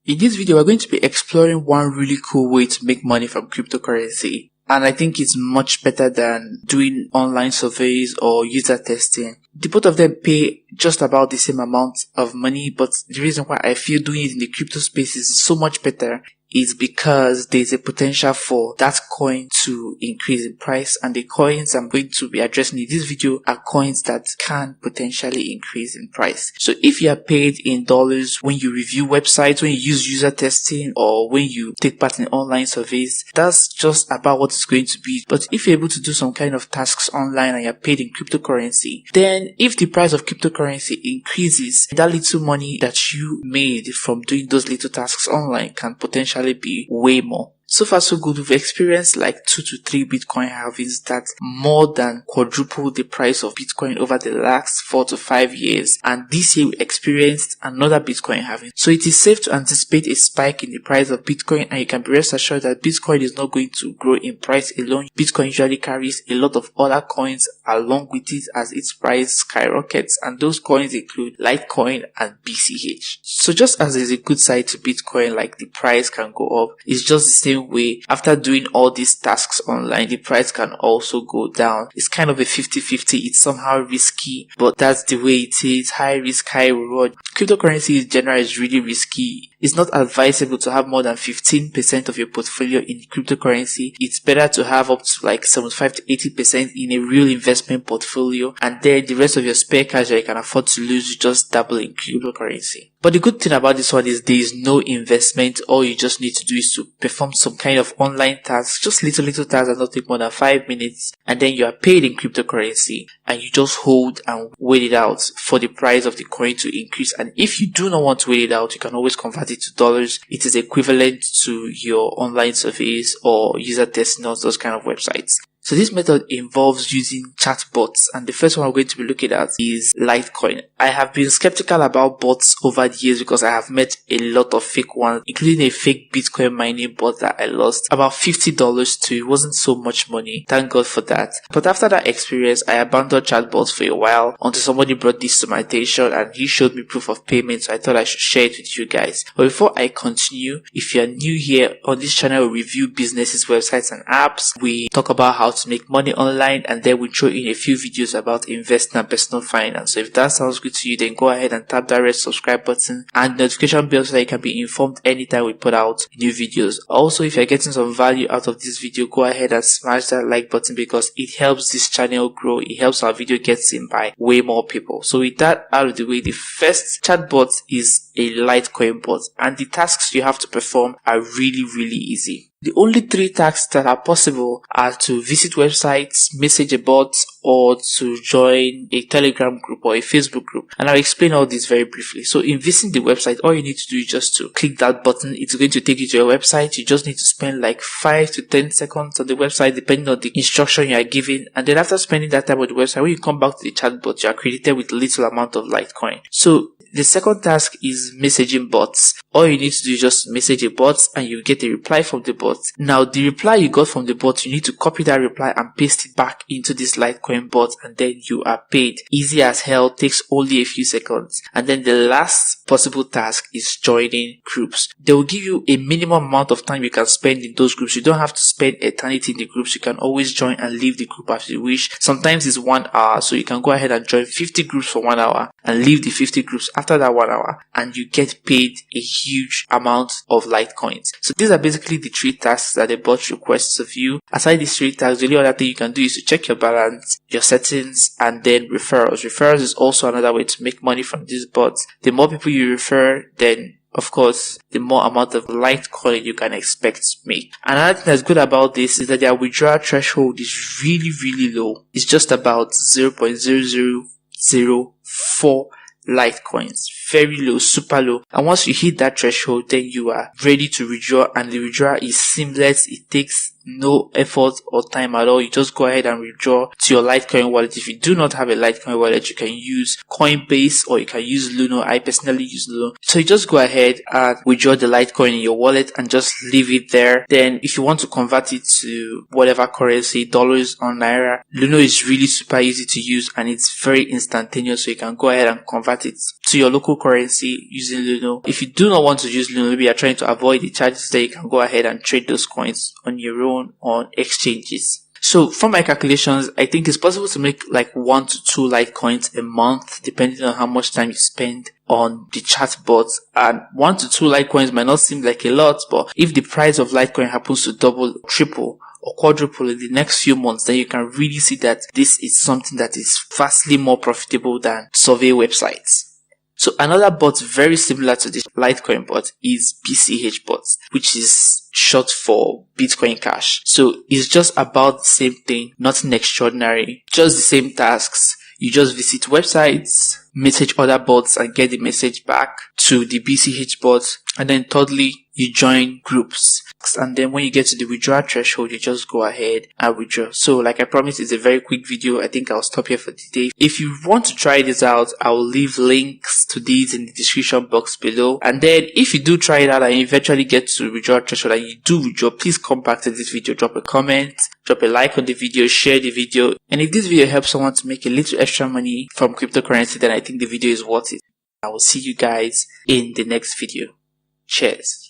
In this video, we're going to be exploring one really cool way to make money from cryptocurrency. And I think it's much better than doing online surveys or user testing. The both of them pay just about the same amount of money, but the reason why I feel doing it in the crypto space is so much better is because there's a potential for that coin to increase in price, and the coins I'm going to be addressing in this video are coins that can potentially increase in price. So if you are paid in dollars when you review websites, when you use user testing, or when you take part in online surveys, that's just about what it's going to be. But if you're able to do some kind of tasks online and you're paid in cryptocurrency, then if the price of cryptocurrency increases, that little money that you made from doing those little tasks online can potentially be way more. So far so good. We've experienced like 2 to 3 Bitcoin halvings that more than quadrupled the price of Bitcoin over the last 4 to 5 years. And this year we experienced another Bitcoin halving. So it is safe to anticipate a spike in the price of Bitcoin, and you can be rest assured that Bitcoin is not going to grow in price alone. Bitcoin usually carries a lot of other coins along with it as its price skyrockets, and those coins include LITECOIN and BCH. So just as there's a good side to Bitcoin, like the price can go up, it's just the same way. After doing all these tasks online, the price can also go down. It's kind of a 50-50. It's somehow risky, but that's the way it is. High risk, high reward. Cryptocurrency in general is really risky. It's not advisable to have more than 15% of your portfolio in cryptocurrency. It's better to have up to like 75 to 80% in a real investment portfolio, and then the rest of your spare cash that you can afford to lose, you just dabble in cryptocurrency. But the good thing about this one is there is no investment. All you just need to do is to perform some kind of online tasks, just little tasks that don't take more than 5 minutes, and then you are paid in cryptocurrency, and you just hold and wait it out for the price of the coin to increase. And if you do not want to wait it out, you can always convert it to dollars. It is equivalent to your online surveys or user testing or those kind of websites. So this method involves using chatbots, and the first one we're going to be looking at is LITECOIN. I have been skeptical about bots over the years because I have met a lot of fake ones, including a fake Bitcoin mining bot that I lost about $50 to. It wasn't so much money, thank God for that. But after that experience, I abandoned chatbots for a while until somebody brought this to my attention and he showed me proof of payment, so I thought I should share it with you guys. But before I continue, if you're new here on this channel, we review businesses, websites and apps. We talk about how to make money online, and then we throw in a few videos about investing and personal finance. So if that sounds good to you, then go ahead and tap that red subscribe button and notification bell so that you can be informed anytime we put out new videos. Also, if you're getting some value out of this video, go ahead and smash that like button because it helps this channel grow. It helps our video get seen by way more people. So with that out of the way, the first chatbot is a LITECOIN bot, and the tasks you have to perform are really easy. The only 3 tasks that are possible are to visit websites, message a bot, or to join a Telegram group or a Facebook group. And I'll explain all this very briefly. So in visiting the website, all you need to do is just to click that button. It's going to take you to your website. You just need to spend like 5 to 10 seconds on the website depending on the instruction you are given. And then after spending that time on the website, when you come back to the chatbot, you are credited with little amount of LITECOIN. So the second task is messaging bots. All you need to do is just message a bot and you get a reply from the bot. Now the reply you got from the bot, you need to copy that reply and paste it back into this LITECOIN bot, and then you are paid. Easy as hell, takes only a few seconds. And then the last possible task is joining groups. They will give you a minimum amount of time you can spend in those groups. You don't have to spend eternity in the groups. You can always join and leave the group as you wish. Sometimes it's 1 hour, so you can go ahead and join 50 groups for 1 hour and leave the 50 groups after that 1 hour, and you get paid a huge amount of LITECOINs. So these are basically the 3 tasks that the bot requests of you. Aside these 3 tasks, the only other thing you can do is to check your balance, your settings, and then referrals. Referrals is also another way to make money from these bots. The more people you refer, then of course, the more amount of LITECOIN you can expect to make. Another thing that's good about this is that their withdrawal threshold is really low. It's just about 0.0004 LITECOINs. Very low, super low. And once you hit that threshold, then you are ready to withdraw, and the withdrawal is seamless. It takes no effort or time at all. You just go ahead and withdraw to your LITECOIN wallet. If you do not have a LITECOIN wallet, you can use Coinbase or you can use Luno. I personally use Luno. So you just go ahead and withdraw the LITECOIN in your wallet and just leave it there. Then if you want to convert it to whatever currency, dollars or naira, Luno is really super easy to use and it's very instantaneous. So you can go ahead and convert it to your local cryptocurrency using Luno. If you do not want to use Luno, maybe you're trying to avoid the charges, then you can go ahead and trade those coins on your own on exchanges. So from my calculations, I think it's possible to make like 1 to 2 Litecoins a month, depending on how much time you spend on the chatbot. And 1 to 2 Litecoins might not seem like a lot, but if the price of Litecoin happens to double, triple, or quadruple in the next few months, then you can really see that this is something that is vastly more profitable than survey websites. So another bot very similar to this Litecoin bot is BCH bot, which is short for Bitcoin Cash. So it's just about the same thing, nothing extraordinary, just the same tasks. You just visit websites, message other bots and get the message back to the BCH bot. And then thirdly, you join groups. And then when you get to the withdrawal threshold, you just go ahead and withdraw. So like I promised, it's a very quick video. I think I'll stop here for today. If you want to try this out, I'll leave links to these in the description box below. And then if you do try it out and you eventually get to withdrawal threshold and you do withdraw, please come back to this video, drop a comment, drop a like on the video, share the video. And if this video helps someone to make a little extra money from cryptocurrency, then I think the video is worth it. I will see you guys in the next video. Cheers.